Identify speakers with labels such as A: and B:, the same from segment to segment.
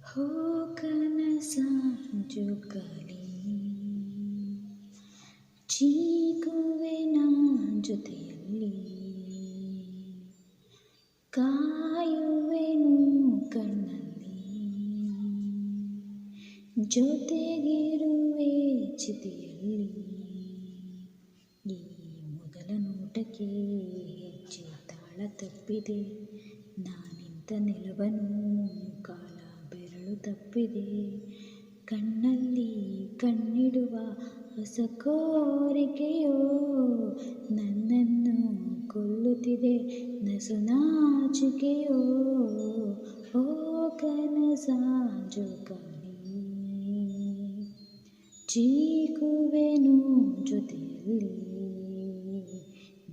A: ಹೋ ಕನಸ ಜೋಕಾಲಿ ಚೀಕುವೆನ ಜೊತೆಯಲ್ಲಿ ಕಾಯುವೆನು ಕಣ್ಣಲ್ಲಿ ಜೊತೆಗಿರುವೆ ಚಿತೆಯಲ್ಲಿ ಈ ಮೊದಲ ನೋಟಕ್ಕೆ ಹೆಜ್ಜೆ ತಾಳ ತಪ್ಪಿದೆ ನಾನಿಂತ ನೆಲವನು ಕಾಲ ಬೆರಳು ತಪ್ಪಿದೆ ಕಣ್ಣಲ್ಲಿ ಕಣ್ಣಿಡುವ ಹೊಸ ಕೋರಿಕೆಯೋ ನನ್ನನ್ನು ಕೊಲ್ಲುತ್ತಿದೆ ನಸುನಾಚಿಕೆಯೋ ಓ ಕನಸ ಜೋಕಾಲಿ ಚೀಕುವೆನು ಜೊತೆಯಲ್ಲಿ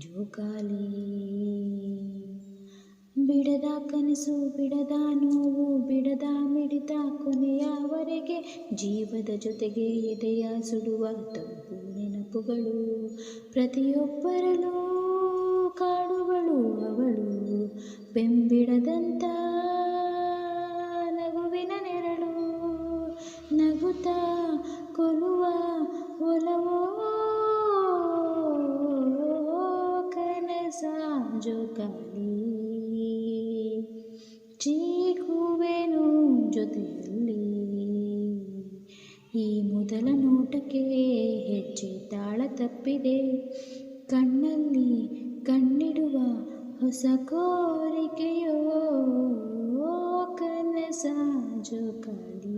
A: ಜೋಕಾಲಿ ಬಿಡದ ಕನಸು ಬಿಡದ ನೋವು ಬಿಡದ ಮಿಡಿತ ಕೊನೆಯವರೆಗೆ ಜೀವದ ಜೊತೆಗೆ ಎದೆಯ ಸುಡುವ ತಂಪು ನೆನಪುಗಳು ಪ್ರತಿಯೊಬ್ಬರಲ್ಲೂ ಕಾಡುವಳು ಅವಳು ಬೆಂಬಿಡದಂತ ನಗುವಿನ ನೆರಳು ನಗುತ್ತಾ ಕೊಲ್ಲುವ ಒಲವೋ ಕನಸ ಜೋಕಾಲಿ ಚೀಕುವೆನು ಜೊತೆಯಲ್ಲಿ ಈ ಮೊದಲ ನೋಟಕ್ಕೆ ಹೆಜ್ಜೆ ತಾಳ ತಪ್ಪಿದೆ ಕಣ್ಣಲ್ಲಿ ಕಣ್ಣಿಡುವ ಹೊಸ ಕೋರಿಕೆಯೋ ಕನಸ ಜೋಕಾಲಿ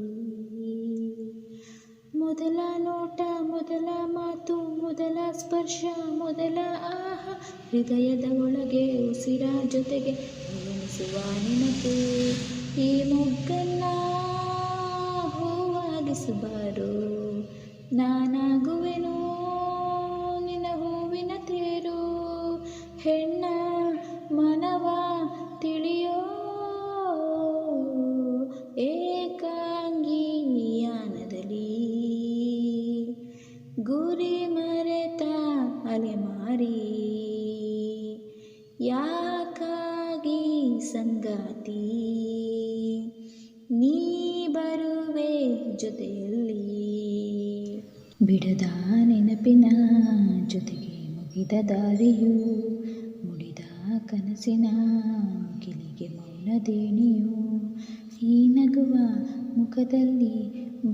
A: ಮೊದಲ ನೋಟ ಮೊದಲ ಮಾತು ಮೊದಲ ಸ್ಪರ್ಶ ಮೊದಲ ಆಹ ಹೃದಯದ ಒಳಗೆ ಉಸಿರ ಜೊತೆಗೆ ಎನಿಸುವ ನೆನಪು ಈ ಮೊಗ್ಗನ್ನ ಹೂವಾಗಿಸಬಾರು ನಾನಾಗುವೆನು ನಿನ್ನ ಹೂವಿನ ತೇರು ಹೆಣ್ಣ ಮನವ ತಿಳಿಯೋ ಏಕಾಂಗಿಯಾನದಲ್ಲಿ ಗುರಿ ಮರೆತ ಅಲೆಮಾರಿ ಯಾಕಾಗಿ ಸಂಗಾತಿ ನೀ ಬರುವೆ ಜೊತೆಯಲ್ಲಿ ಬಿಡದ ನೆನಪಿನ ಜೊತೆಗೆ ಮುಗಿದ ದಾರಿಯು ಮುಡಿದ ಕನಸಿನ ಕಿಲಿಗೆ ಮೌನ ದೇಣಿಯು ಈ ನಗುವ ಮುಖದಲ್ಲಿ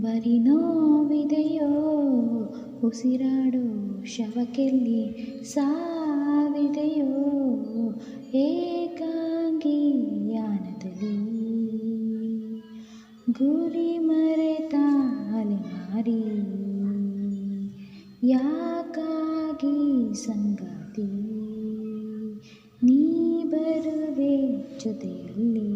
A: ಬರಿ ನೋವಿದೆಯೋ ಉಸಿರಾಡೋ ಶವಕ್ಕೆಲ್ಲಿ ಸಾವಿದೆಯೋ ಏಕಾಂಗಿಯಾನದಲ್ಲಿ ಗುರಿ ಮರೆತ ಅಲೆಮಾರಿ ಯಾಕಾಗಿ ಸಂಗಾತಿ ನೀ ಬರುವೆ ಜೊತೆಯಲ್ಲಿ